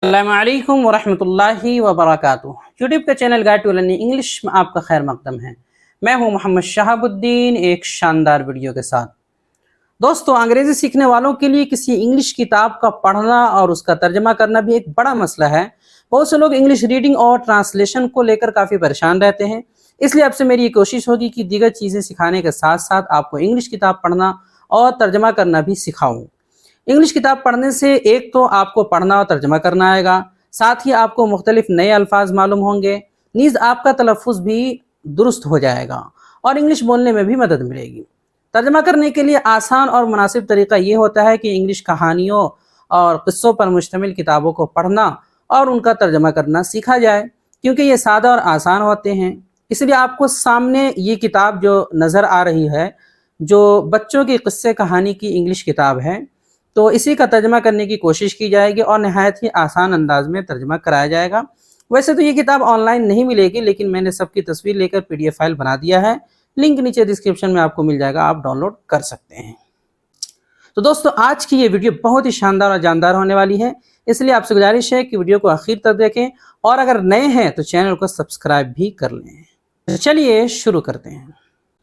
अस्सलामुअलैकुम वरहमतुल्लाहि वबरकातुहू। यूट्यूब का channel guide to learning English में आपका खैर मकदम है। मैं हूं मोहम्मद शहाबुद्दीन एक शानदार वीडियो के साथ। दोस्तों, अंग्रेजी सीखने वालों के लिए किसी इंग्लिश किताब का पढ़ना और उसका तर्जमा करना भी एक बड़ा मसला है। बहुत से लोग इंग्लिश रीडिंग और ट्रांसलेशन को लेकर काफ़ी परेशान रहते हैं। इसलिए आपसे मेरी ये कोशिश होगी कि दीगर चीज़ें सिखाने के साथ साथ आपको इंग्लिश किताब पढ़ना और तर्जमा करना भी सिखाऊं। इंग्लिश किताब पढ़ने से एक तो आपको पढ़ना और तर्जमा करना आएगा, साथ ही आपको मुख्तलिफ नए अल्फाज मालूम होंगे, नीज़ आपका तलफ़्फ़ुज़ भी दुरुस्त हो जाएगा और इंग्लिश बोलने में भी मदद मिलेगी। तर्जमा करने के लिए आसान और मुनासिब तरीका ये होता है कि इंग्लिश कहानियों और क़िस्सों पर मुश्तमिल किताबों को पढ़ना और उनका तर्जमा करना सीखा जाए, क्योंकि ये सादा और आसान होते हैं। इसलिए आपको सामने ये किताब जो नज़र आ रही है, जो बच्चों की क़िस्से कहानी की इंग्लिश किताब है, तो इसी का तर्जमा करने की कोशिश की जाएगी और नहायत ही आसान अंदाज में तर्जमा कराया जाएगा। वैसे तो ये किताब ऑनलाइन नहीं मिलेगी, लेकिन मैंने सबकी तस्वीर लेकर PDF फाइल बना दिया है। लिंक नीचे डिस्क्रिप्शन में आपको मिल जाएगा, आप डाउनलोड कर सकते हैं। तो दोस्तों, आज की ये वीडियो बहुत ही शानदार और जानदार होने वाली है, इसलिए आपसे गुजारिश है कि वीडियो को आखिर तक देखें और अगर नए हैं तो चैनल को सब्सक्राइब भी कर लें। तो चलिए शुरू करते हैं।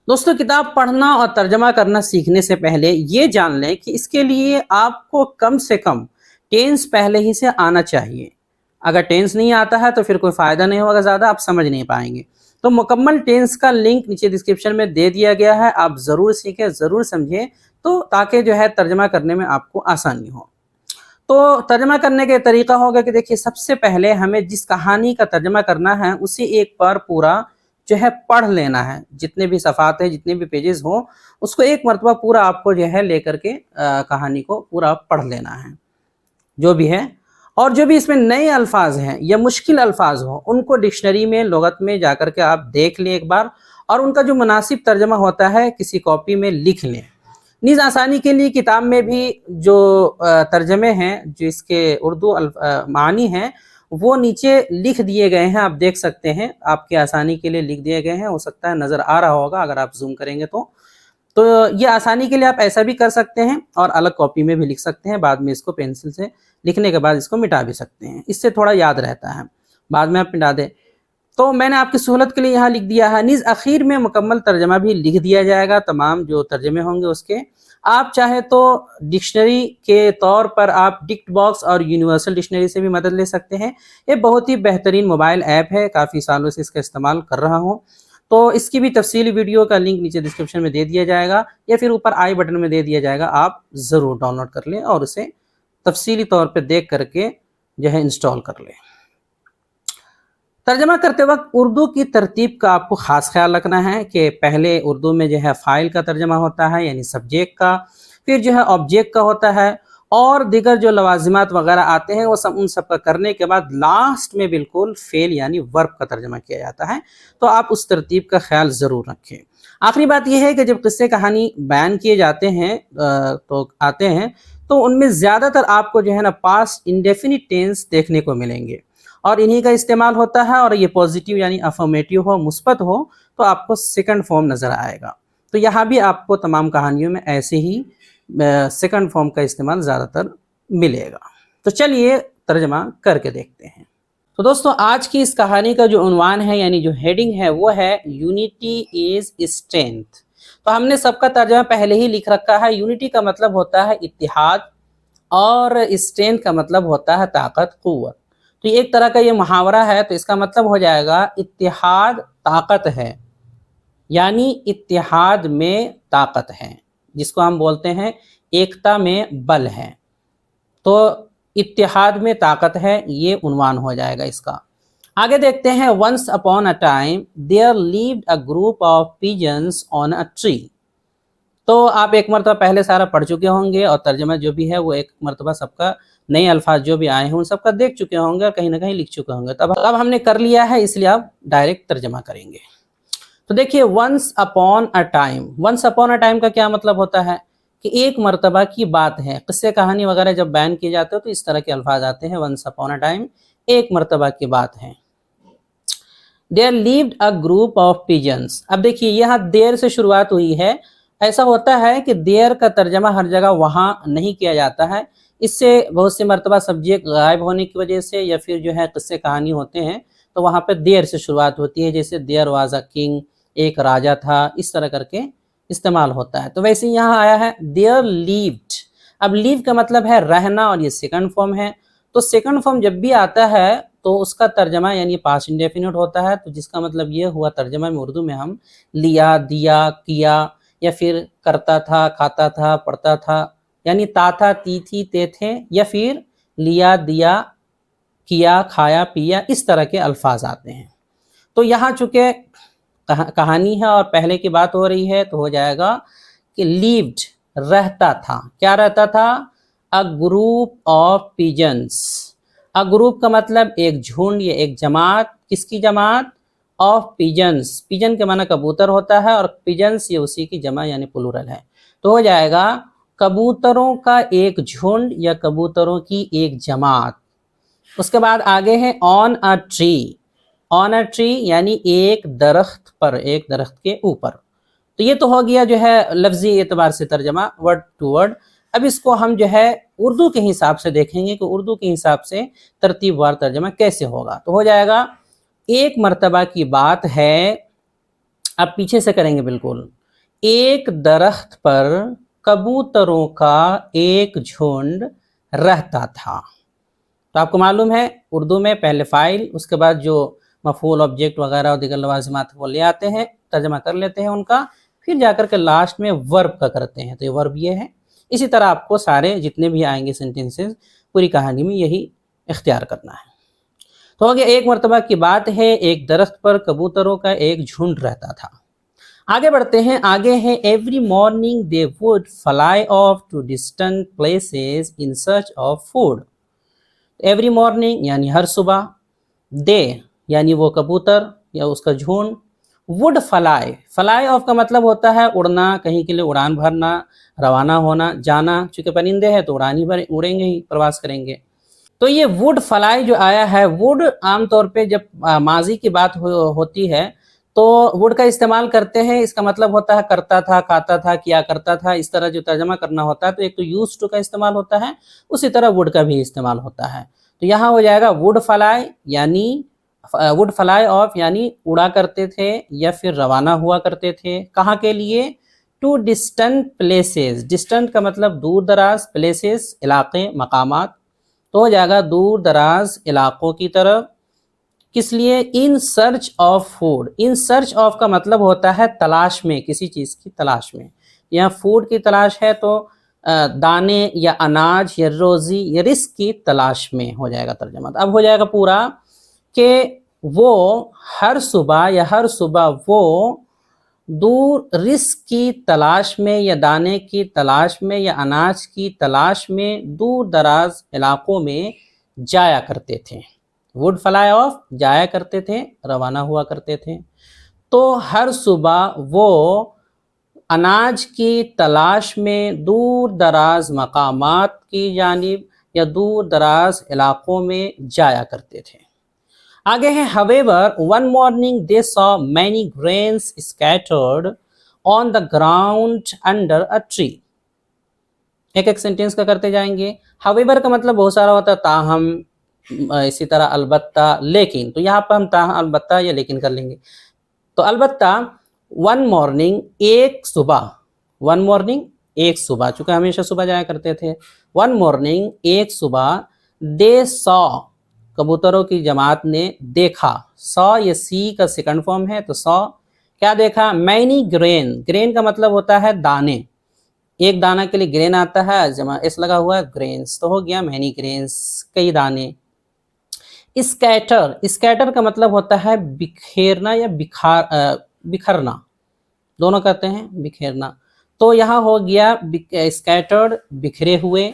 दोस्तों, किताब पढ़ना और तर्जमा करना सीखने से पहले ये जान लें कि इसके लिए आपको कम से कम टेंस पहले ही से आना चाहिए। अगर टेंस नहीं आता है तो फिर कोई फ़ायदा नहीं होगा, ज़्यादा आप समझ नहीं पाएंगे। तो मुकम्मल टेंस का लिंक नीचे डिस्क्रिप्शन में दे दिया गया है, आप ज़रूर सीखें, ज़रूर समझें, तो ताकि जो है तर्जमा करने में आपको आसानी हो। तो तर्जमा करने के तरीका होगा कि देखिए, सबसे पहले हमें जिस कहानी का तर्जमा करना है उसे एक बार पूरा जो है पढ़ लेना है। जितने भी सफ़ात हैं, जितने भी पेजेस हों, उसको एक मरतबा पूरा आपको जो है लेकर के कहानी को पूरा पढ़ लेना है, जो भी है। और जो भी इसमें नए अल्फाज हैं या मुश्किल अल्फाज हों, उनको डिक्शनरी में, लुगत में जा कर के आप देख लें एक बार, और उनका जो मुनासिब तर्जमा होता है किसी कॉपी में लिख लें। नीज़ आसानी के लिए किताब में भी जो तर्जमे हैं, जो इसके उर्दू मानी हैं, वो नीचे लिख दिए गए हैं, आप देख सकते हैं, आपकी आसानी के लिए लिख दिए गए हैं। हो सकता है नज़र आ रहा होगा अगर आप जूम करेंगे तो ये आसानी के लिए आप ऐसा भी कर सकते हैं और अलग कॉपी में भी लिख सकते हैं। बाद में इसको पेंसिल से लिखने के बाद इसको मिटा भी सकते हैं, इससे थोड़ा याद रहता है, बाद में आप मिटा दें। तो मैंने आपकी सहूलत के लिए यहाँ लिख दिया है। नीज़ आखिर में मुकम्मल तर्जमा भी लिख दिया जाएगा, तमाम जो तर्जमे होंगे उसके। आप चाहे तो डिक्शनरी के तौर पर आप डिक्ट बॉक्स और यूनिवर्सल डिक्शनरी से भी मदद ले सकते हैं। ये बहुत ही बेहतरीन मोबाइल ऐप है, काफ़ी सालों से इसका इस्तेमाल कर रहा हूँ। तो इसकी भी तफसीली वीडियो का लिंक नीचे डिस्क्रिप्शन में दे दिया जाएगा या फिर ऊपर आई बटन में दे दिया जाएगा, आप ज़रूर डाउनलोड कर लें और उसे तफसीली तौर पर देख करके जो है इंस्टॉल कर लें। तर्जमा करते वक्त उर्दू की तरतीब का आपको ख़ास ख्याल रखना है कि पहले उर्दू में जो है फ़ाइल का तर्जमा होता है, यानी सब्जेक्ट का, फिर जो है ऑब्जेक्ट का होता है, और दीगर जो लवाजिमात वगैरह आते हैं वो सब, उन सब का करने के बाद लास्ट में बिल्कुल फ़ेल यानी वर्ब का तर्जमा किया जाता है। तो आप उस तरतीब का ख्याल ज़रूर रखें। आखिरी बात यह है कि जब किस्से कहानी बयान किए जाते हैं तो आते हैं, तो उनमें ज़्यादातर आपको जो है ना पास्ट इंडेफिनिट टेंस देखने को मिलेंगे और इन्हीं का इस्तेमाल होता है। और ये पॉजिटिव यानी अफर्मेटिव हो, मुस्बत हो, तो आपको सेकंड फॉर्म नज़र आएगा। तो यहाँ भी आपको तमाम कहानियों में ऐसे ही सेकंड फॉर्म का इस्तेमाल ज़्यादातर मिलेगा। तो चलिए तर्जमा करके देखते हैं। तो दोस्तों, आज की इस कहानी का जो उन्वान है यानी जो हेडिंग है वो है यूनिटी इज़ स्ट्रेंथ। तो हमने सबका तर्जमा पहले ही लिख रखा है। यूनिटी का मतलब होता है इत्तिहाद और स्ट्रेंथ का मतलब होता है ताकत, क़ुव्वत। तो एक तरह का ये मुहावरा है, तो इसका मतलब हो जाएगा इत्तिहाद ताकत है, यानी इत्तिहाद में ताकत है, जिसको हम बोलते हैं एकता में बल है। तो इत्तिहाद में ताकत है, ये उन्वान हो जाएगा इसका। आगे देखते हैं। Once upon a time there lived a group of pigeons on a tree. तो आप एक मरतबा पहले सारा पढ़ चुके होंगे और तर्जमा जो भी है वो एक मरतबा सबका, नए अल्फाज जो भी आए हैं उन सबका देख चुके होंगे और कहीं ना कहीं लिख चुके होंगे। तब हमने कर लिया है, इसलिए आप डायरेक्ट तर्जमा करेंगे। तो देखिए, once upon a time, once upon a time का क्या मतलब होता है कि एक मरतबा की बात है। किस्से कहानी वगैरह जब बयान किए जाते हो तो इस तरह के अल्फाज आते हैं, वंस अपॉन अ टाइम, एक मरतबा की बात है। There lived a group of pigeons. अब देखिए, यहाँ देर से शुरुआत हुई है। ऐसा होता है कि देयर का तर्जमा हर जगह वहाँ नहीं किया जाता है, اس سے بہت سے مرتبہ سبجیکٹ غائب ہونے کی وجہ سے یا پھر جو ہے قصے کہانی ہوتے ہیں تو وہاں پہ دیر سے شروعات ہوتی ہے، جیسے دیر واز اے کنگ، ایک راجا تھا، اس طرح کر کے استعمال ہوتا ہے۔ تو ویسے یہاں آیا ہے دیر لیوڈ۔ اب لیو کا مطلب ہے رہنا اور یہ سیکنڈ فارم ہے، تو سیکنڈ فارم جب بھی آتا ہے تو اس کا ترجمہ یعنی پاسٹ انڈیفینٹ ہوتا ہے، تو جس کا مطلب یہ ہوا ترجمہ میں اردو میں ہم لیا، دیا، کیا، یا پھر کرتا تھا، کھاتا تھا، پڑھتا تھا، یعنی تا تھا، تی تھی، تے تھے، یا پھر لیا، دیا، کیا، کھایا، پیا، اس طرح کے الفاظ آتے ہیں۔ تو یہاں چونکہ کہانی ہے اور پہلے کی بات ہو رہی ہے تو ہو جائے گا کہ لیوڈ، رہتا تھا۔ کیا رہتا تھا؟ A group of pigeons. A group کا مطلب ایک جھنڈ یا ایک جماعت، کس کی جماعت؟ Of pigeons. پیجن کے معنی کبوتر ہوتا ہے اور پیجنس یہ اسی کی جمع یعنی پلورل ہے، تو ہو جائے گا کبوتروں کا ایک جھنڈ یا کبوتروں کی ایک جماعت۔ اس کے بعد آگے ہے آن a tree. On a tree یعنی ایک درخت پر، ایک درخت کے اوپر۔ تو یہ تو ہو گیا جو ہے لفظی اعتبار سے ترجمہ، ورڈ ٹو ورڈ۔ اب اس کو ہم جو ہے اردو کے حساب سے دیکھیں گے کہ اردو کے حساب سے ترتیب وار ترجمہ کیسے ہوگا۔ تو ہو جائے گا ایک مرتبہ کی بات ہے، اب پیچھے سے کریں گے بالکل، ایک درخت پر کبوتروں کا ایک جھنڈ رہتا تھا۔ تو آپ کو معلوم ہے اردو میں پہلے فاعل، اس کے بعد جو مفعول، آبجیکٹ وغیرہ اور دیگر لوازمات وہ لے آتے ہیں، ترجمہ کر لیتے ہیں ان کا، پھر جا کر کے لاسٹ میں ورب کا کرتے ہیں، تو یہ ورب یہ ہے۔ اسی طرح آپ کو سارے جتنے بھی آئیں گے سینٹنسز پوری کہانی میں یہی اختیار کرنا ہے۔ تو ہو گیا ایک مرتبہ کی بات ہے، ایک درخت پر کبوتروں کا ایک جھنڈ رہتا تھا۔ آگے بڑھتے ہیں، آگے ہے every morning they would fly off to distant places in search of food. Every morning یعنی ہر صبح، دے یعنی وہ کبوتر یا اس کا جھنڈ، وڈ فلائی، فلائی آف کا مطلب ہوتا ہے اڑنا، کہیں کے لیے اڑان بھرنا، روانہ ہونا، جانا، چونکہ پرندے ہیں تو اڑان ہی اڑیں گے ہی، پرواز کریں گے۔ تو یہ وڈ فلائی جو آیا ہے، وڈ عام طور پہ جب ماضی کی بات ہوتی ہے تو وڈ کا استعمال کرتے ہیں، اس کا مطلب ہوتا ہے کرتا تھا، کھاتا تھا، کیا کرتا تھا، اس طرح جو ترجمہ کرنا ہوتا ہے تو ایک تو یوز ٹو کا استعمال ہوتا ہے، اسی طرح وڈ کا بھی استعمال ہوتا ہے۔ تو یہاں ہو جائے گا وڈ فلائی، یعنی وڈ فلائی آف یعنی اڑا کرتے تھے یا پھر روانہ ہوا کرتے تھے، کہاں کے لیے؟ To distant places. ڈسٹنٹ کا مطلب دور دراز، پلیسز علاقے، مقامات، تو ہو جائے گا دور دراز علاقوں کی طرف۔ کس لیے؟ ان search of food. In search of کا مطلب ہوتا ہے تلاش میں، کسی چیز کی تلاش میں۔ یہاں فوڈ کی تلاش ہے تو دانے یا اناج یا روزی یا رزق کی تلاش میں ہو جائے گا ترجمہ۔ اب ہو جائے گا پورا کہ وہ ہر صبح وہ دور رزق کی تلاش میں یا دانے کی تلاش میں یا اناج کی تلاش میں دور دراز علاقوں میں جایا کرتے تھے۔ وڈ فلائی آف جایا کرتے تھے، روانہ ہوا کرتے تھے۔ تو ہر صبح وہ اناج کی تلاش میں دور دراز مقامات کی جانب یا دور دراز علاقوں میں جایا کرتے تھے۔ آگے ہے however one morning they saw many grains scattered on the ground under a tree۔ ایک ایک سینٹنس کا کرتے جائیں گے۔ however کا مطلب بہت سارا ہوتا ہے، تاہم، اسی طرح البتہ، لیکن، تو یہاں پر ہم تاہم، البتہ یا لیکن کر لیں گے۔ تو البتہ ون مارننگ ایک صبح، ون مارننگ ایک صبح، چونکہ ہمیشہ صبح جایا کرتے تھے، ون مارننگ ایک صبح، دے سا کبوتروں کی جماعت نے دیکھا، سا یہ سی کا سیکنڈ فارم ہے تو سا کیا دیکھا؟ Many green. گرین کا مطلب ہوتا ہے دانے، ایک دانہ کے لیے گرین آتا ہے، جمع اس لگا ہوا ہے گرینز، تو ہو گیا مینی گرینز، کئی دانے۔ اسکیٹر، اسکیٹر کا مطلب ہوتا ہے بکھیرنا یا بکھرنا، دونوں کہتے ہیں بکھیرنا، تو یہاں ہو گیا اسکیٹرڈ، بکھرے ہوئے۔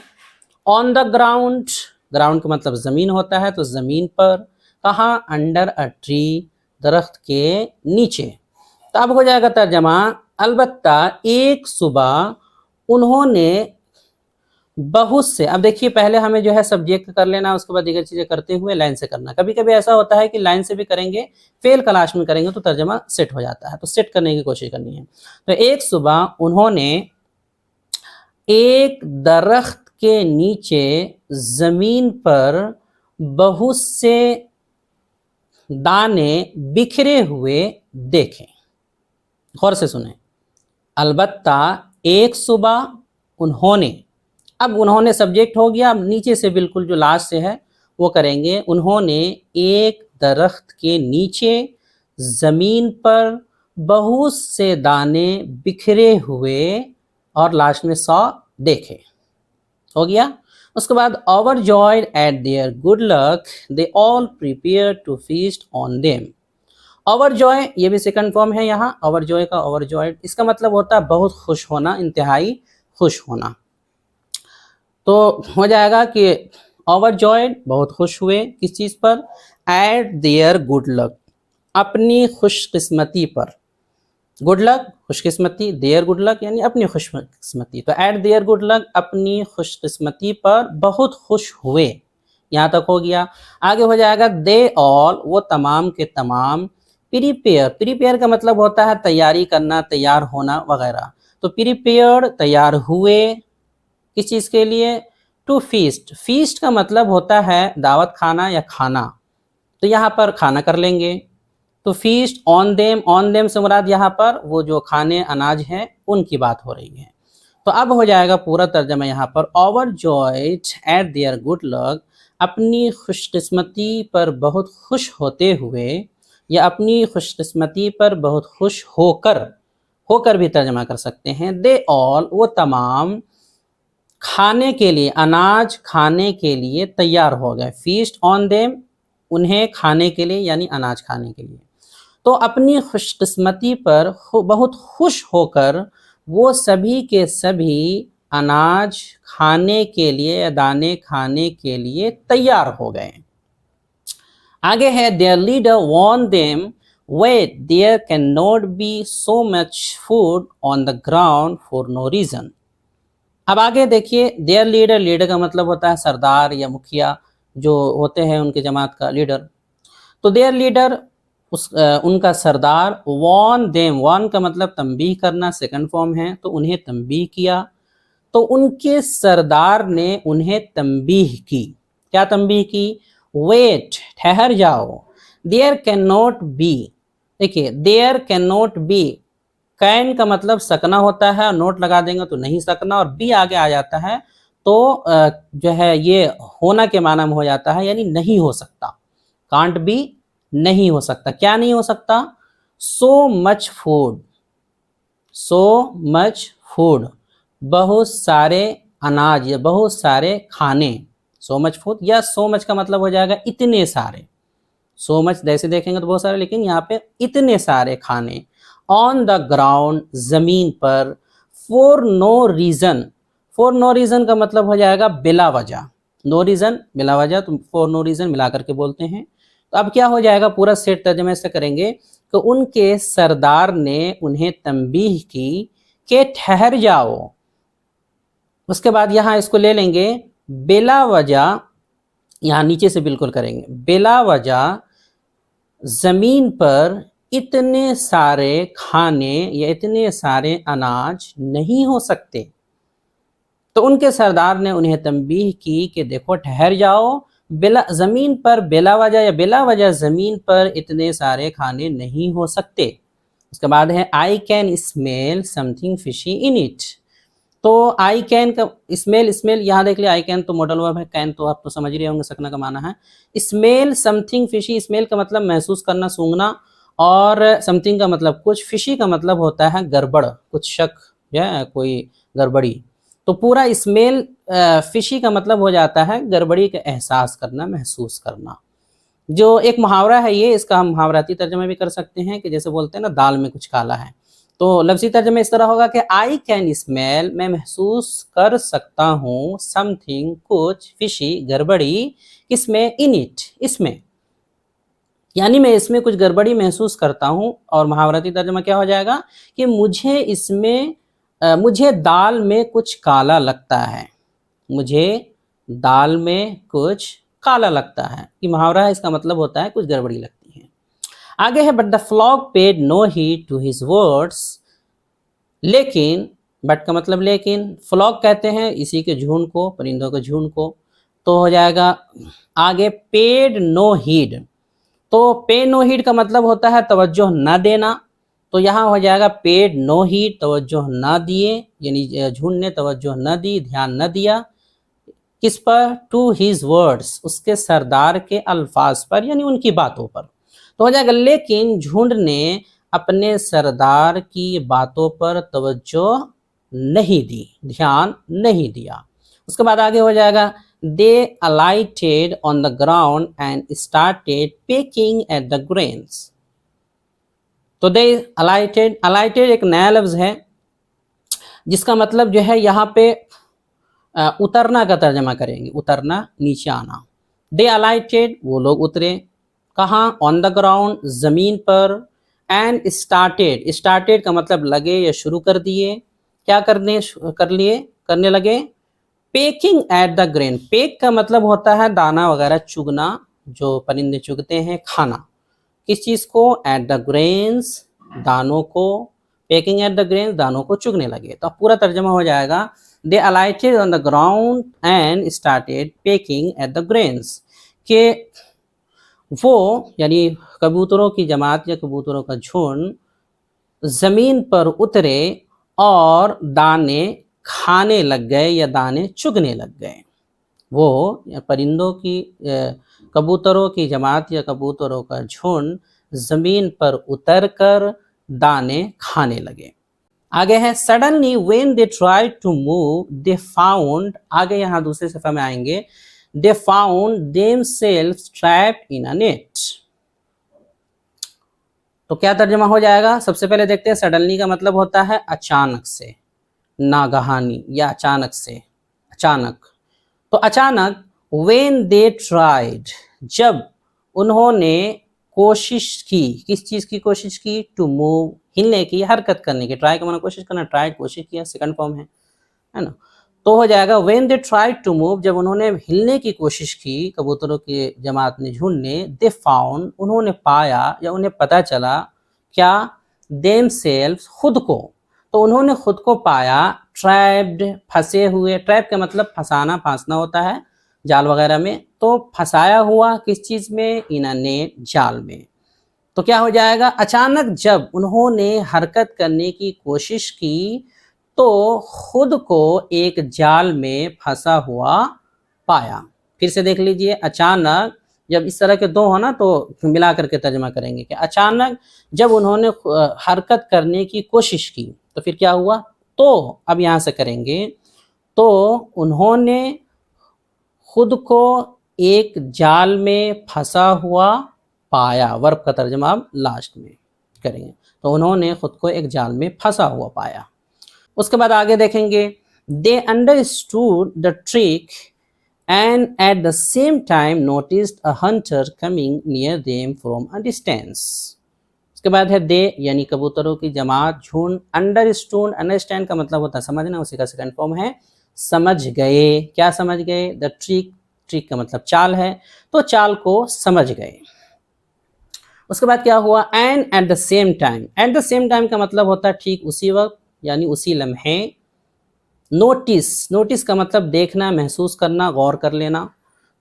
آن دا گراؤنڈ، گراؤنڈ کا مطلب زمین ہوتا ہے تو زمین پر، کہاں؟ انڈر اے ٹری، درخت کے نیچے۔ تو اب ہو جائے گا ترجمہ، البتہ ایک صبح انہوں نے بہت سے، اب دیکھیے پہلے ہمیں جو ہے سبجیکٹ کر لینا، اس کے بعد دیگر چیزیں کرتے ہوئے لائن سے کرنا۔ کبھی کبھی ایسا ہوتا ہے کہ لائن سے بھی کریں گے، فعل تلاش میں کریں گے تو ترجمہ سیٹ ہو جاتا ہے، تو سیٹ کرنے کی کوشش کرنی ہے۔ تو ایک صبح انہوں نے ایک درخت کے نیچے زمین پر بہت سے دانے بکھرے ہوئے دیکھے. غور سے سنیں. البتہ ایک صبح انہوں نے، اب انہوں نے سبجیکٹ ہو گیا، اب نیچے سے بالکل جو لاسٹ سے ہے وہ کریں گے. انہوں نے ایک درخت کے نیچے زمین پر بہت سے دانے بکھرے ہوئے اور لاسٹ میں 100 دیکھے. ہو گیا. اس کے بعد overjoyed at their good luck they all prepared to feast on them. overjoy یہ بھی سیکنڈ فارم ہے یہاں overjoy کا. overjoyed اس کا مطلب ہوتا ہے بہت خوش ہونا، انتہائی خوش ہونا. تو ہو جائے گا کہ overjoyed بہت خوش ہوئے کس چیز پر؟ at their good luck اپنی خوش قسمتی پر. گڈ لک خوش قسمتی، دیئر گڈ لک یعنی اپنی خوش قسمتی. تو ایٹ دیئر گڈ لک اپنی خوش قسمتی پر بہت خوش ہوئے. یہاں تک ہو گیا. آگے ہو جائے گا دے آل وہ تمام کے تمام پریپیئر. پریپیئر کا مطلب ہوتا ہے تیاری کرنا، تیار ہونا وغیرہ. تو پریپیئر تیار ہوئے کس چیز کے لیے؟ To fest. فیسٹ کا مطلب ہوتا ہے دعوت کھانا یا کھانا، تو یہاں پر کھانا کر لیں گے. تو feast on them, on them سے مراد یہاں پر وہ جو کھانے اناج ہیں ان کی بات ہو رہی ہے. تو اب ہو جائے گا پورا ترجمہ یہاں پر overjoyed at their good luck اپنی خوش قسمتی پر بہت خوش ہوتے ہوئے، یا اپنی خوش قسمتی پر بہت خوش ہو کر بھی ترجمہ کر سکتے ہیں. they all وہ تمام کھانے کے لیے، اناج کھانے کے لیے تیار ہو گئے. feast on them انہیں کھانے کے لیے یعنی اناج کھانے کے لیے. تو اپنی خوش قسمتی پر بہت خوش ہو کر وہ سبھی کے سبھی اناج کھانے کے لیے یا دانے کھانے کے لیے تیار ہو گئے. آگے ہے their leader warned them wait there cannot be so much food on the ground for no reason. اب آگے دیکھیے their leader، لیڈر کا مطلب ہوتا ہے سردار یا مکھیا جو ہوتے ہیں ان کے جماعت کا لیڈر. تو their leader ان کا سردار warn them، warn کا مطلب تنبیہ کرنا، سیکنڈ فارم ہے، تو انہیں تنبیہ کیا. تو ان کے سردار نے انہیں تنبیہ کی. کیا تنبیہ کی؟ wait ٹھہر جاؤ. there cannot be، دیکھیے there cannot be can کا مطلب سکنا ہوتا ہے، نوٹ لگا دیں گے تو نہیں سکنا، اور be آگے آ جاتا ہے تو جو ہے یہ ہونا کے معنی میں ہو جاتا ہے، یعنی نہیں ہو سکتا. can't be نہیں ہو سکتا. کیا نہیں ہو سکتا؟ so much food، so much food بہت سارے اناج یا بہت سارے کھانے. so much food یا so much کا مطلب ہو جائے گا اتنے سارے. so much جیسے دیکھیں گے تو بہت سارے، لیکن یہاں پہ اتنے سارے کھانے. on the ground زمین پر. for no reason، for no reason کا مطلب ہو جائے گا بلا وجہ. no reason بلا وجہ، تو for no reason ملا کر کے بولتے ہیں. تو اب کیا ہو جائے گا؟ پورا سیٹ ترجمہ سے کریں گے کہ ان کے سردار نے انہیں تنبیہ کی کہ ٹھہر جاؤ. اس کے بعد یہاں اس کو لے لیں گے بلا وجہ، یہاں نیچے سے بالکل کریں گے بلا وجہ زمین پر اتنے سارے کھانے یا اتنے سارے اناج نہیں ہو سکتے. تو ان کے سردار نے انہیں تنبیہ کی کہ دیکھو ٹھہر جاؤ، زمین پر بلا وجہ یا بلا وجہ زمین پر اتنے سارے کھانے نہیں ہو سکتے. اس کے بعد ہے I can smell something fishy in it. تو I can کا اسمیل یہاں دیکھ لیں I can تو ماڈل ورب ہے، can تو آپ تو سمجھ رہے ہوں گے سکنا کا معنی ہے. smell something fishy، اسمیل کا مطلب محسوس کرنا، سونگنا، اور something کا مطلب کچھ، fishy کا مطلب ہوتا ہے گڑبڑ، کچھ شک یا کوئی گڑبڑی. تو پورا اسمیل فشی کا مطلب ہو جاتا ہے گڑبڑی کا احساس کرنا، محسوس کرنا. جو ایک محاورہ ہے یہ، اس کا ہم محاوراتی ترجمہ بھی کر سکتے ہیں کہ جیسے بولتے ہیں نا دال میں کچھ کالا ہے. تو لفظی ترجمہ اس طرح ہوگا کہ I can smell میں محسوس کر سکتا ہوں something کچھ فشی گڑبڑی، کس میں؟ in it اس میں، یعنی میں اس میں کچھ گڑبڑی محسوس کرتا ہوں. اور محاوراتی ترجمہ کیا ہو جائے گا کہ مجھے دال میں کچھ کالا لگتا ہے، مجھے دال میں کچھ کالا لگتا ہے. یہ محاورہ ہے، اس کا مطلب ہوتا ہے کچھ گڑبڑی لگتی ہے. آگے ہے but the flock paid no heed to his words، لیکن बट का मतलब लेकिन, फ्लॉक कहते हैं इसी के झुंड को, परिंदों के झुंड को। तो हो जाएगा आगे पेड नो हीड। तो पे नो हीड का मतलब होता है तवज्जो न देना, तो यहाँ हो जाएगा पेड नो हीड, तवज्जो न दिए, यानी झुंड ने तवज्जो न दी, ध्यान न दिया किस पर, टू हिज वर्ड्स, उसके सरदार के अल्फाज पर, यानी उनकी बातों पर। तो हो जाएगा लेकिन झुंड ने अपने सरदार की बातों पर तवज्जो नहीं दी, ध्यान नहीं दिया। उसके बाद आगे हो जाएगा they alighted on the ground and started pecking at the grains। तो they alighted एक नया लफ्ज है जिसका मतलब जो है यहाँ पे उतरना का तर्जमा करेंगे, उतरना, नीचे आना। दे अलाइटेड, वो लोग उतरे, कहाँ, ऑन द ग्राउंड, जमीन पर, एंड स्टार्टेड का मतलब लगे या शुरू कर दिए, क्या करने लगे, packing at the grain. Pack का मतलब होता है दाना वगैरह चुगना, जो परिंदे चुगते हैं, खाना, किस चीज को, एट द ग्रेन्स, दानों को, पेकिंग एट द ग्रेन्स, दानों को चुगने लगे। तो पूरा तर्जमा हो जाएगा they alighted on the ground and started pecking at the grains, के वो यानी कबूतरों की जमात या कबूतरों का झुंड जमीन पर उतरे और दाने खाने लग गए या दाने चुगने लग गए। वो परिंदों की कबूतरों की जमात या कबूतरों का झुंड जमीन पर उतरकर दाने खाने लगे। आगे है suddenly when they tried to move they found, आगे यहाँ दूसरे सफ़ा में आएंगे, they found themselves trapped in a net. तो क्या तर्जुमा हो जाएगा, सबसे पहले देखते हैं। सडनली का मतलब होता है अचानक से, नागहानी या अचानक से, अचानक। तो अचानक, व्हेन दे ट्राइड, जब उन्होंने कोशिश की, किस चीज़ की कोशिश की, टू मूव, हिलने की, हरकत करने की। ट्राई का माना कोशिश करना, ट्राइड कोशिश किया, सेकंड फॉर्म है ना। तो हो जाएगा when they tried to move, जब उन्होंने हिलने की कोशिश की, कबूतरों की जमात ने, झुंड ने, दे फाउंड, उन्होंने पाया या उन्हें पता चला, क्या, देमसेल्व्स, खुद को। तो उन्होंने खुद को पाया ट्रैप्ड, फंसे हुए। ट्रैप का मतलब फंसाना, फांसना होता है जाल वगैरह में। तो फंसाया हुआ किस चीज़ में, इन अ नेट, जाल में। तो क्या हो जाएगा, अचानक जब उन्होंने हरकत करने की कोशिश की तो खुद को एक जाल में फंसा हुआ पाया। फिर से देख लीजिए, अचानक जब इस तरह के दो हो ना तो मिला करके तर्जमा करेंगे कि अचानक जब उन्होंने हरकत करने की कोशिश की तो फिर क्या हुआ। तो अब यहाँ से करेंगे, तो उन्होंने खुद को एक जाल में फंसा हुआ पाया। वर्ब का तर्जमा अब लास्ट में करेंगे। तो उन्होंने खुद को एक जाल में फंसा हुआ पाया। उसके बाद आगे देखेंगे, they understood the trick and at the same time noticed a hunter coming near them from a distance। उसके बाद है दे यानी कबूतरों की जमात, झुंड, अंडरस्टूड, अंडरस्टैंड का मतलब होता है समझना, उसी का सेकंड फॉर्म है समझ गए। क्या समझ गए, द ट्रिक, ट्रिक का मतलब चाल है, तो चाल को समझ गए। उसके बाद क्या हुआ, and at the same time, at the same time का मतलब होता है ठीक उसी वक्त, यानी उसी लम्हे। नोटिस, नोटिस का मतलब देखना, महसूस करना, गौर कर लेना।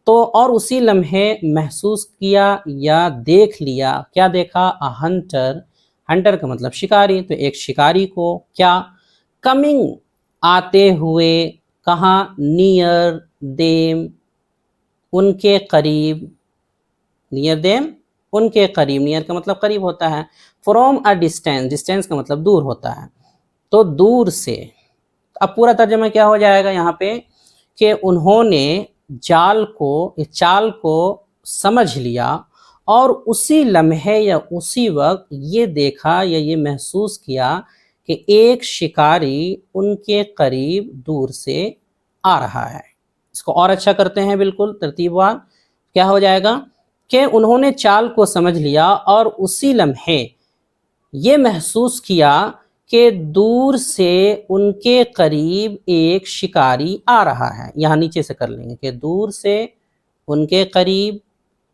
तो और उसी लम्हे महसूस किया या देख लिया, क्या देखा, अ हंटर, हंटर का मतलब शिकारी, तो एक शिकारी को, क्या, कमिंग, आते हुए, कहाँ, नियर देम, उनके करीब, नियर देम, उनके करीब, नियर का मतलब करीब होता है, फ्रॉम अ डिस्टेंस, डिस्टेंस का मतलब दूर होता है, तो दूर से। अब पूरा तर्जुमा क्या हो जाएगा यहाँ पे कि उन्होंने जाल को, चाल को समझ लिया और उसी लम्हे या उसी वक्त ये देखा या ये महसूस किया कि एक शिकारी उनके करीब दूर से आ रहा है। इसको और अच्छा करते हैं बिल्कुल तरतीबवार। क्या हो जाएगा कि उन्होंने चाल को समझ लिया और उसी लम्हे ये महसूस किया कि दूर से उनके करीब एक शिकारी आ रहा है। यहाँ नीचे से कर लेंगे कि दूर से उनके करीब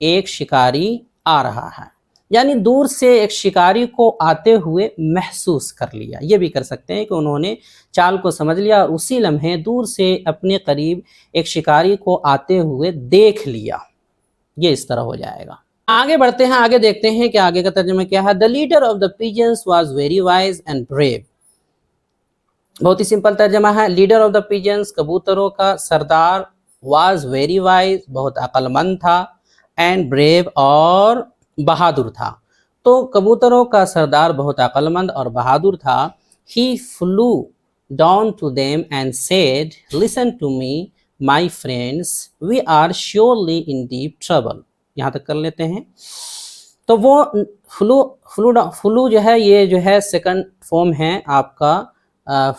एक शिकारी आ रहा है। یعنی دور سے ایک شکاری کو آتے ہوئے محسوس کر لیا. یہ بھی کر سکتے ہیں کہ انہوں نے چال کو سمجھ لیا اور اسی لمحے دور سے اپنے قریب ایک شکاری کو آتے ہوئے دیکھ لیا. یہ اس طرح ہو جائے گا. آگے بڑھتے ہیں, آگے دیکھتے ہیں کہ آگے کا ترجمہ کیا ہے. The leader of the pigeons was very wise and brave. بہت ہی سمپل ترجمہ ہے. لیڈر آف دا پیجنس, کبوتروں کا سردار, was very wise, بہت عقل مند تھا, and brave, اور بہادر تھا. تو کبوتروں کا سردار بہت عقل مند اور بہادر تھا. He flew down to them and said, listen to me, my friends, we are surely in deep trouble. یہاں تک کر لیتے ہیں. تو وہ فلو جو ہے, یہ جو ہے سیکنڈ فارم ہے آپ کا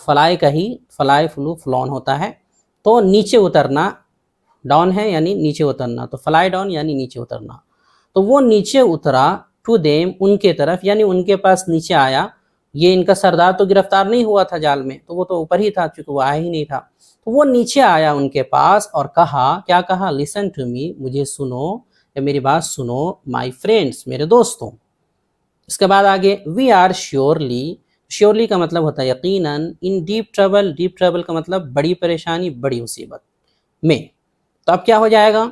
فلائی کا ہی. فلائی, فلو, فلون ہوتا ہے. تو نیچے اترنا, ڈاؤن ہے یعنی نیچے اترنا, تو فلائی ڈاؤن یعنی نیچے اترنا. تو وہ نیچے اترا, ٹو دیم, ان کے طرف, یعنی ان کے پاس نیچے آیا. یہ ان کا سردار تو گرفتار نہیں ہوا تھا جال میں, تو وہ تو اوپر ہی تھا چونکہ وہ آیا ہی نہیں تھا. تو وہ نیچے آیا ان کے پاس اور کہا, کیا کہا, listen to me, مجھے سنو یا میری بات سنو, my friends, میرے دوستوں. اس کے بعد آگے, we are surely, surely کا مطلب ہوتا ہے یقیناً, in deep trouble, deep trouble کا مطلب بڑی پریشانی, بڑی مصیبت میں. تو اب کیا ہو جائے گا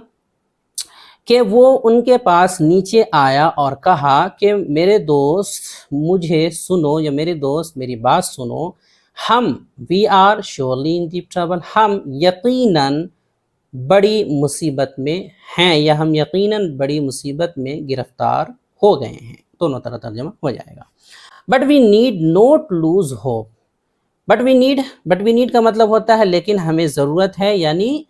کہ وہ ان کے پاس نیچے آیا اور کہا کہ میرے دوست مجھے سنو یا میرے دوست میری بات سنو, ہم, we are surely in deep trouble, ہم یقیناً بڑی مصیبت میں ہیں یا ہم یقیناً بڑی مصیبت میں گرفتار ہو گئے ہیں. دونوں طرح ترجمہ ہو جائے گا. But we need not lose hope. But we need کا مطلب ہوتا ہے لیکن ہمیں ضرورت ہے, یعنی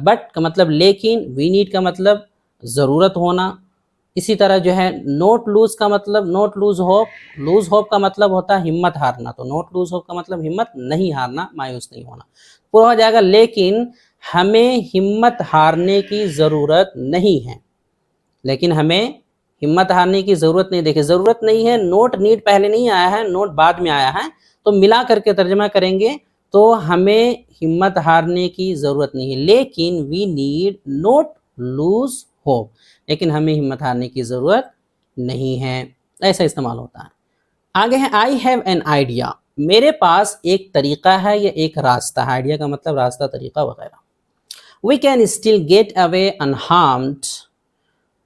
بٹ کا مطلب لیکن, we need کا مطلب ضرورت ہونا. اسی طرح جو ہے نوٹ لوز کا مطلب, not lose hope, lose hope کا مطلب ہوتا ہے ہمت ہارنا. تو نوٹ لوز ہوپ کا مطلب ہمت نہیں ہارنا, مایوس نہیں ہونا. پورا ہو جائے گا, لیکن ہمیں ہمت ہارنے کی ضرورت نہیں ہے. لیکن ہمیں ہمت ہارنے کی ضرورت نہیں. دیکھیں ضرورت نہیں ہے, نوٹ نیڈ پہلے نہیں آیا ہے, نوٹ بعد میں آیا ہے, تو ملا کر کے ترجمہ کریں گے تو ہمیں ہمت ہارنے کی ضرورت نہیں ہے. لیکن we need not lose hope, لیکن ہمیں ہمت ہارنے کی ضرورت نہیں ہے. ایسا استعمال ہوتا ہے. آگے ہے آئی ہیو این آئیڈیا, میرے پاس ایک طریقہ ہے یا ایک راستہ ہے. آئیڈیا کا مطلب راستہ, طریقہ وغیرہ. We can still get away unharmed,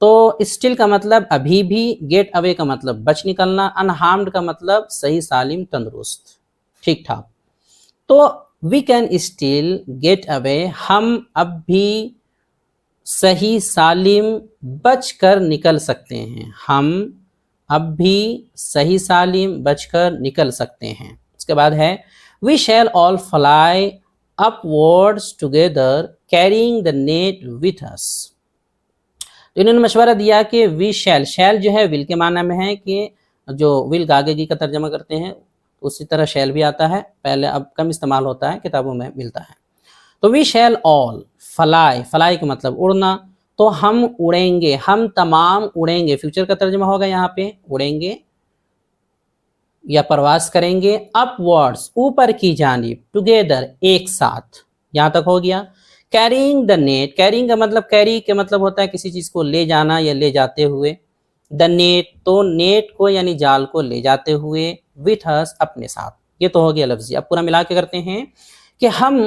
تو اسٹل کا مطلب ابھی بھی, گیٹ اوے کا مطلب بچ نکلنا, انہارمڈ کا مطلب صحیح سالم, تندرست, ٹھیک ٹھاک. تو we can still get away, ہم اب بھی صحیح سالم بچ کر نکل سکتے ہیں. ہم اب بھی صحیح سالم بچ کر نکل سکتے ہیں. اس کے بعد ہے we shall all fly upwards together carrying the net with us. تو انہوں نے مشورہ دیا کہ وی شیل, شیل جو ہے ول کے معنی میں ہے کہ جو ول گاگے کا ترجمہ کرتے ہیں, اسی طرح شیل بھی آتا ہے, پہلے اب کم استعمال ہوتا ہے, کتابوں میں ملتا ہے. تو we shall all fly, fly کا مطلب اڑنا, تو ہم اڑیں گے, ہم تمام اڑیں گے. فیوچر کا ترجمہ ہوگا یہاں پہ, اڑیں گے یا پرواز کریں گے. اپ ورڈز, اوپر کی جانب, ٹوگیدر, ایک ساتھ, یہاں تک ہو گیا. کیرینگ دا نیٹ, کیرینگ کا مطلب, کیری کے مطلب ہوتا ہے کسی چیز کو لے جانا یا لے جاتے ہوئے. دا نیٹ, تو نیٹ کو یعنی جال کو لے جاتے ہوئے, وتھ اس, اپنے ساتھ. یہ تو ہو گیا لفظی. اب پورا ملا کے کرتے ہیں کہ ہم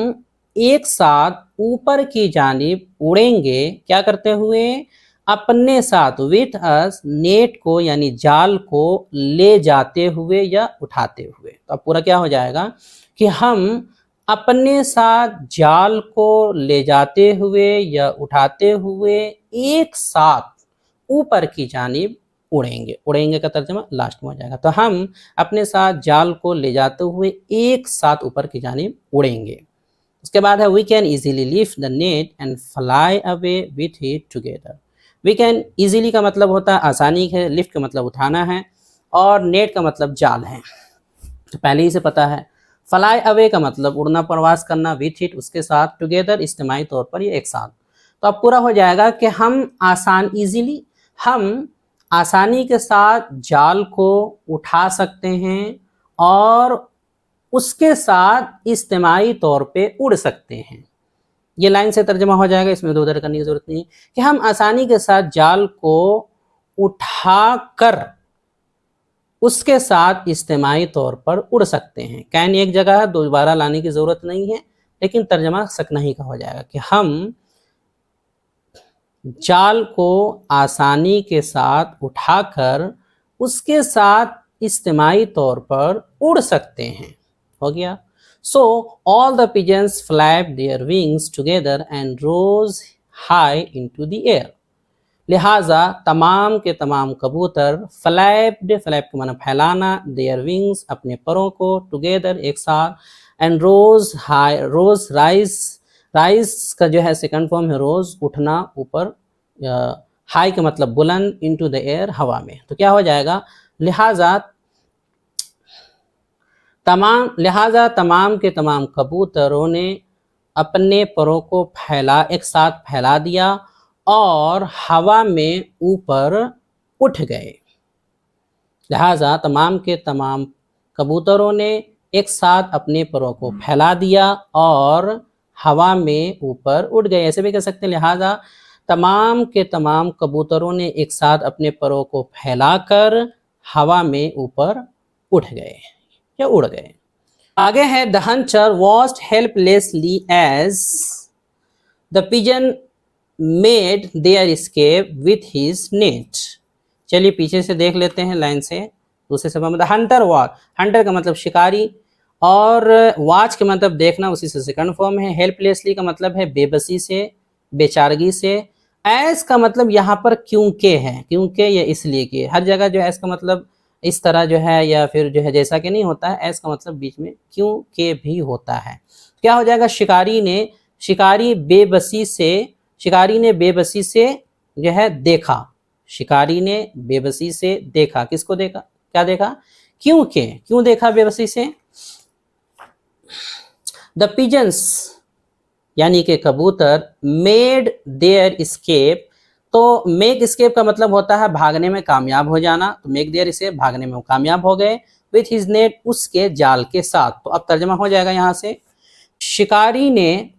ایک ساتھ اوپر کی جانب اڑیں گے, کیا کرتے ہوئے, اپنے ساتھ, وتھ اس, نیٹ کو یعنی جال کو لے جاتے ہوئے یا اٹھاتے ہوئے. تو اب پورا کیا ہو جائے گا کہ ہم اپنے ساتھ جال کو لے جاتے ہوئے یا اٹھاتے ہوئے ایک ساتھ اوپر کی جانب اڑیں گے. اڑیں گے کا ترجمہ لاسٹ میں ہو جائے گا. تو ہم اپنے ساتھ جال کو لے جاتے ہوئے ایک ساتھ اوپر کی جانب اڑیں گے. اس کے بعد ہے we can easily left the net and fly away with it together. We can easily کا مطلب ہوتا ہے آسانی ہے, لفٹ کا مطلب اٹھانا ہے, اور نیٹ کا مطلب جال ہے, تو پہلے ہی سے پتہ ہے. فلائی اوے کا مطلب اڑنا, پرواز کرنا, وتھ اٹ, اس کے ساتھ, ٹوگیدر اجتماعی طور پر, یہ ایک ساتھ. تو اب پورا ہو جائے گا کہ ہم ایزیلی, ہم آسانی کے ساتھ جال کو اٹھا سکتے ہیں اور اس کے ساتھ اجتماعی طور پہ اڑ سکتے ہیں. یہ لائن سے ترجمہ ہو جائے گا, اس میں ادھر کرنے کی ضرورت نہیں, کہ ہم آسانی کے ساتھ جال کو उठा कर उसके साथ इज्तिमाई तौर पर उड़ सकते हैं। कैन एक जगह है, दोबारा लाने की ज़रूरत नहीं है, लेकिन तर्जमा सकनही का हो जाएगा कि हम जाल को आसानी के साथ उठाकर उसके साथ इज्तिमाई तौर पर उड़ सकते हैं। हो गया। So all the pigeons flapped their wings together and rose high into the air. लिहाजा तमाम के तमाम कबूतर फ्लैप्ड, फ्लैप के माना फैलाना, देयर विंग्स अपने परों को, टुगेदर एक साथ, and rose high, rose rise, rise का जो है सेकंड फॉर्म है रोज, उठना ऊपर, हाई का मतलब बुलंद, इनटू द एयर हवा में। तो क्या हो जाएगा, लिहाजा तमाम के तमाम कबूतरों ने अपने परों को एक साथ फैला दिया और हवा में ऊपर उठ गए। लिहाजा तमाम के तमाम कबूतरों ने एक साथ अपने परों को फैला दिया और हवा में ऊपर उठ गए। ऐसे भी कह सकते हैं, लिहाजा तमाम के तमाम कबूतरों ने एक साथ अपने परों को फैलाकर हवा में ऊपर उठ गए या उड़ गए। आगे है, the hunter watched helplessly as the pigeon made their escape with his net. चलिए पीछे से देख लेते हैं लाइन से, दूसरे शब्द में हंटर वॉच, हंटर का मतलब शिकारी और वॉच के मतलब देखना, उसी से सेकंड फॉर्म है। हेल्पलेसली का मतलब है बेबसी से, बेचारगी से। एज का मतलब यहाँ पर क्योंकि है, क्योंकि या इसलिए कि, हर जगह जो है एज का मतलब इस तरह जो है या फिर जो है जैसा कि नहीं होता है, एज का मतलब बीच में क्योंकि भी होता है। क्या हो जाएगा, शिकारी ने बेबसी से जो है देखा, शिकारी ने बेबसी से देखा, किसको देखा, क्या देखा, क्यों देखा बेबसी से। द पिजन्स यानी कि कबूतर, मेड देयर एस्केप, तो मेक एस्केप का मतलब होता है भागने में कामयाब हो जाना, तो मेक देयर एस्केप भागने में वो कामयाब हो गए, विथ हिज नेट उसके जाल के साथ। तो अब तर्जमा हो जाएगा यहाँ से, शिकारी ने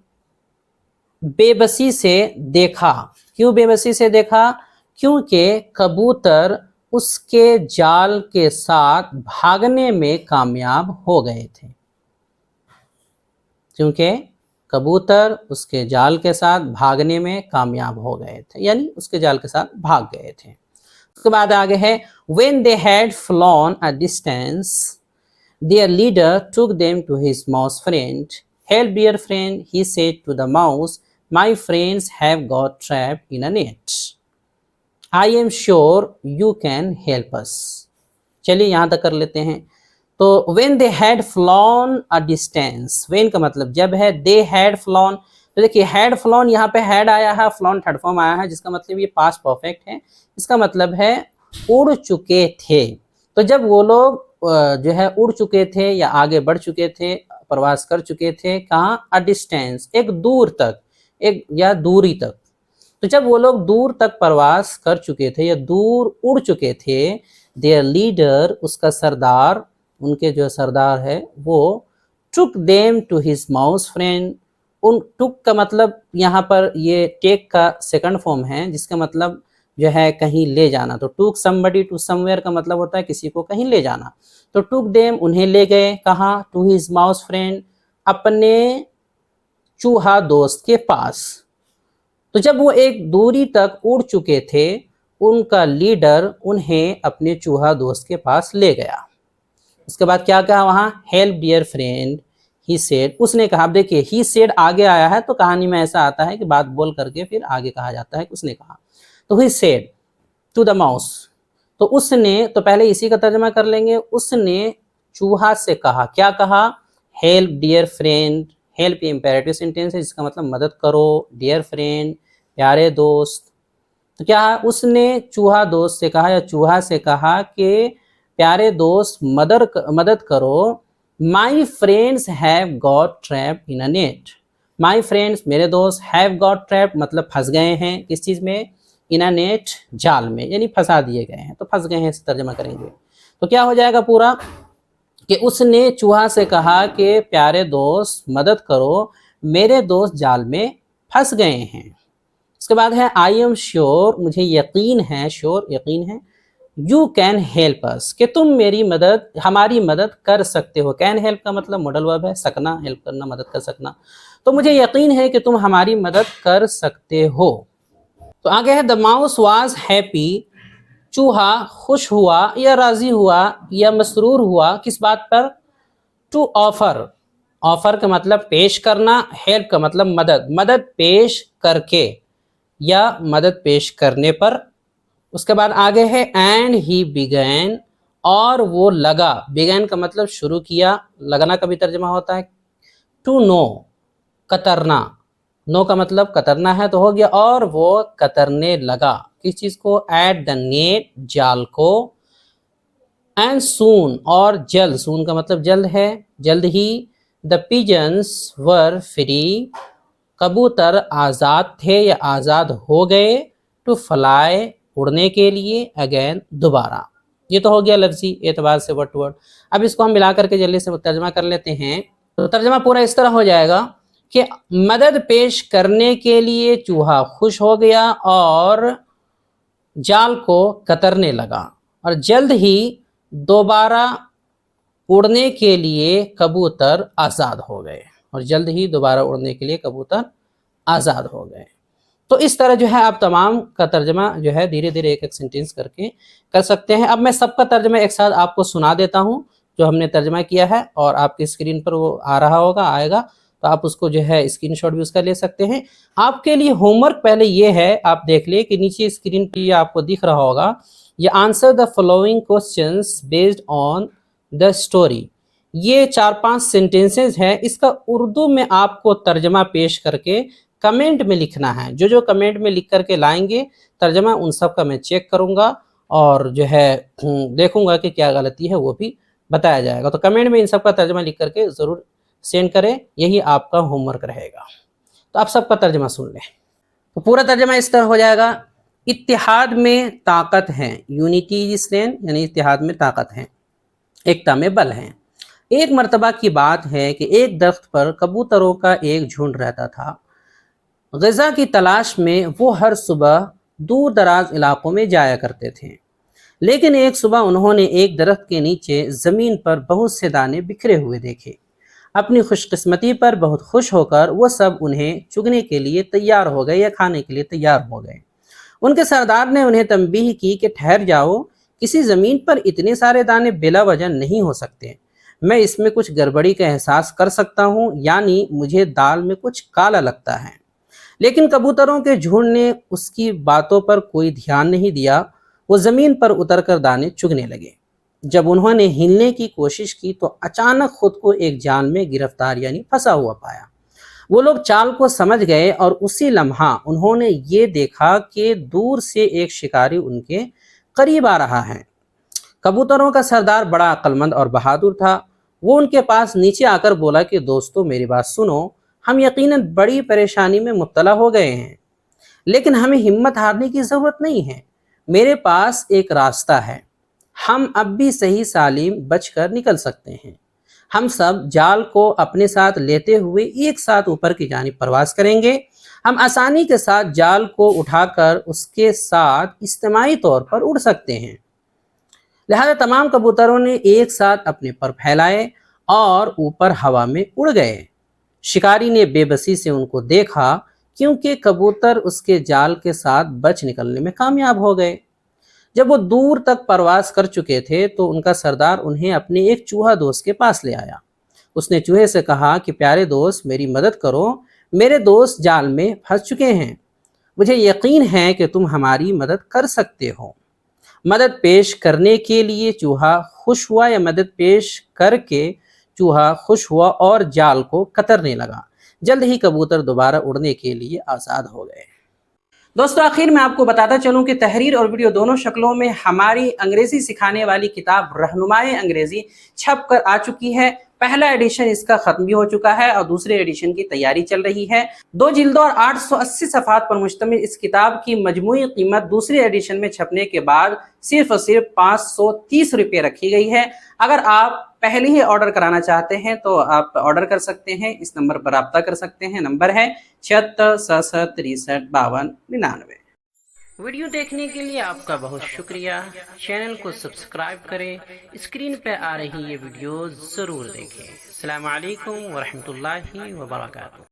बेबसी से देखा। क्यों बेबसी से देखा, क्योंकि कबूतर उसके जाल के साथ भागने में कामयाब हो गए थे, क्योंकि कबूतर उसके जाल के साथ भागने में कामयाब हो गए थे, यानी उसके जाल के साथ भाग गए थे। उसके बाद आगे है, when they had flown a distance, their leader took them to his mouse friend. Help dear friend, he said to the mouse, my friends have got trapped in a net. I am sure you can help us. चलिए यहाँ तक कर लेते हैं। तो when they had flown a distance, when का मतलब जब है, they had flown, तो देखिए had flown यहाँ पे had आया है, flown थर्ड फॉर्म आया है, जिसका मतलब ये पास्ट परफेक्ट है, इसका मतलब है उड़ चुके थे। तो जब वो लोग जो है उड़ चुके थे या आगे बढ़ चुके थे, प्रवास कर चुके थे, कहाँ, a distance, एक दूर तक, एक या दूरी तक। तो जब वो लोग दूर तक प्रवास कर चुके थे या दूर उड़ चुके थे, their leader, उसका सरदार, उनके जो सरदार है वो, took them to his mouse friend, उन took का मतलब यहाँ पर ये take का सेकंड फॉर्म है, जिसका मतलब जो है कहीं ले जाना। तो took somebody to somewhere का मतलब होता है किसी को कहीं ले जाना। तो took them उन्हें ले गए, कहाँ, to his mouse friend, अपने चूहा दोस्त के पास। तो जब वो एक दूरी तक उड़ चुके थे, उनका लीडर उन्हें अपने चूहा दोस्त के पास ले गया। उसके बाद क्या कहा वहाँ, help dear friend, he said, उसने कहा। अब देखिए ही सेड आगे आया है, तो कहानी में ऐसा आता है कि बात बोल करके फिर आगे कहा जाता है कि उसने कहा। तो he said to the mouse, तो उसने, तो पहले इसी का तर्जमा कर लेंगे, उसने चूहा से कहा, क्या कहा, help dear friend, help imperative sentence है, जिसका मतलब मदद करो, डियर फ्रेंड प्यारे दोस्त। तो क्या उसने चूहा दोस्त से कहा या चूहा से कहा कि प्यारे दोस्त मदद करो, my friends have got trapped in a net. My friends मेरे दोस्त, हैव गॉट ट्रैप्ड मतलब फंस गए हैं, किस चीज़ में, इन अ नेट जाल में, यानी फंसा दिए गए हैं, तो फंस गए हैं इस तर्जमा करेंगे। तो क्या हो जाएगा पूरा कि उसने चूहा से कहा कि प्यारे दोस्त मदद करो, मेरे दोस्त जाल में फंस गए हैं। उसके बाद है आई एम श्योर, मुझे यकीन है, श्योर यकीन है, यू कैन हेल्प अस, कि तुम हमारी मदद कर सकते हो। कैन हेल्प का मतलब मॉडल वर्ब है, सकना, हेल्प करना, मदद कर सकना। तो मुझे यकीन है कि तुम हमारी मदद कर सकते हो। तो आगे है द माउस वाज हैप्पी, चूहा खुश हुआ या राजी हुआ या मसरूर हुआ किस बात पर? टू ऑफर, ऑफर का मतलब पेश करना, हेल्प का मतलब मदद, मदद पेश करके या मदद पेश करने पर। उसके बाद आगे है एंड ही बिगैन, और वो लगा, बिगैन का मतलब शुरू किया, लगना का भी तर्जमा होता है टू नो, कतरना, नो का मतलब कतरना है तो हो गया, और वो कतरने लगा किस चीज को? एट द नेट, जाल को। एंड सून, और जल्द, सून का मतलब जल्द है, जल्द ही। द पिजन्स वर फ्री, कबूतर आज़ाद थे या आज़ाद हो गए। टू फ्लाई, उड़ने के लिए। अगेन, दोबारा। ये तो हो गया लफ्जी एतबार से वर्ड टू वर्ड। अब इसको हम मिला करके जल्दी से तर्जमा कर लेते हैं। तो तर्जमा पूरा इस तरह हो जाएगा कि मदद पेश करने के लिए चूहा खुश हो गया और जाल को कतरने लगा, और जल्द ही दोबारा उड़ने के लिए कबूतर आज़ाद हो गए, और जल्द ही दोबारा उड़ने के लिए कबूतर आज़ाद हो गए। तो इस तरह जो है आप तमाम का तर्जमा जो है धीरे धीरे एक एक सेंटेंस करके कर सकते हैं। अब मैं सबका तर्जमा एक साथ आपको सुना देता हूँ जो हमने तर्जमा किया है, और आपकी स्क्रीन पर वो आ रहा होगा, आएगा, तो आप उसको जो है स्क्रीनशॉट भी उसका ले सकते हैं। आपके लिए होमवर्क पहले ये है, आप देख ले कि नीचे स्क्रीन पर आपको दिख रहा होगा, ये answer the following questions based on the story. ये 4-5 सेंटेंसेस है, इसका उर्दू में आपको तर्जमा पेश करके कमेंट में लिखना है। जो जो कमेंट में लिख करके लाएंगे तर्जमा, उन सब का मैं चेक करूंगा और जो है देखूंगा कि क्या गलती है वो भी बताया जाएगा। तो कमेंट में इन सब का तर्जमा लिख करके ज़रूर सेंड करें, यही आपका होमवर्क रहेगा। तो आप सबका तर्जमा सुन लें। तो पूरा तर्जमा इस तरह हो जाएगा, इत्तिहाद में ताकत है, यूनिटी इज स्ट्रेंथ, यानी इत्तिहाद में ताकत है, एकता में बल है। एक मर्तबा की बात है कि एक दरख्त पर कबूतरों का एक झुंड रहता था। ग़िज़ा की तलाश में वो हर सुबह दूर दराज इलाकों में जाया करते थे, लेकिन एक सुबह उन्होंने एक दरख्त के नीचे ज़मीन पर बहुत से दाने बिखरे हुए देखे। अपनी खुशकिस्मती पर बहुत खुश होकर वो सब उन्हें चुगने के लिए तैयार हो गए या खाने के लिए तैयार हो गए। उनके सरदार ने उन्हें तंबीह की कि ठहर जाओ, किसी ज़मीन पर इतने सारे दाने बिला वजह नहीं हो सकते। मैं इसमें कुछ गड़बड़ी का एहसास कर सकता हूँ, यानी मुझे दाल में कुछ काला लगता है। लेकिन कबूतरों के झुंड ने उसकी बातों पर कोई ध्यान नहीं दिया। वो ज़मीन पर उतरकर दाने चुगने लगे। जब उन्होंने हिलने की कोशिश की तो अचानक खुद को एक जाल में गिरफ्तार यानी फंसा हुआ पाया। वो लोग चाल को समझ गए और उसी लम्हा उन्होंने ये देखा कि दूर से एक शिकारी उनके करीब आ रहा है। कबूतरों का सरदार बड़ा अक्लमंद और बहादुर था। वो उनके पास नीचे आकर बोला कि दोस्तों, मेरी बात सुनो, हम यकीनन बड़ी परेशानी में मुब्तला हो गए हैं, लेकिन हमें हिम्मत हारने की ज़रूरत नहीं है। मेरे पास एक रास्ता है, हम अब भी सही सालिम बचकर निकल सकते हैं। हम सब जाल को अपने साथ लेते हुए एक साथ ऊपर की जानिब परवास करेंगे। हम आसानी के साथ जाल को उठाकर उसके साथ इज्तिमाई तौर पर उड़ सकते हैं। लिहाजा तमाम कबूतरों ने एक साथ अपने पर फैलाए और ऊपर हवा में उड़ गए। शिकारी ने बेबसी से उनको देखा, क्योंकि कबूतर उसके जाल के साथ बच निकलने में कामयाब हो गए। जब वो दूर तक परवास कर चुके थे तो उनका सरदार उन्हें अपने एक चूहा दोस्त के पास ले आया। उसने चूहे से कहा कि प्यारे दोस्त, मेरी मदद करो, मेरे दोस्त जाल में फंस चुके हैं। मुझे यकीन है कि तुम हमारी मदद कर सकते हो। मदद पेश करने के लिए चूहा खुश हुआ या मदद पेश करके चूहा खुश हुआ और जाल को कतरने लगा। जल्द ही कबूतर दोबारा उड़ने के लिए आज़ाद हो गए। दोस्तों, आखिर में आपको बताता चलूं कि तहरीर और वीडियो दोनों शक्लों में हमारी अंग्रेजी सिखाने वाली किताब रहनुमाए अंग्रेजी छप कर आ चुकी है। पहला एडिशन इसका खत्म भी हो चुका है और दूसरे एडिशन की तैयारी चल रही है। 2 जिल्दों और 880 सफ़हात पर मुश्तमिल इस किताब की मजमूई कीमत दूसरे एडिशन में छपने के बाद सिर्फ और सिर्फ 530 रुपये रखी गई है। अगर आप پہلے ہی آرڈر کرانا چاہتے ہیں تو آپ آرڈر کر سکتے ہیں، اس نمبر پر رابطہ کر سکتے ہیں، نمبر ہے 76 67 63 52 99۔ ویڈیو دیکھنے کے لیے آپ کا بہت شکریہ، چینل کو سبسکرائب کریں، اسکرین پہ آ رہی یہ ویڈیو ضرور دیکھیں۔ السلام علیکم ورحمۃ اللہ وبرکاتہ۔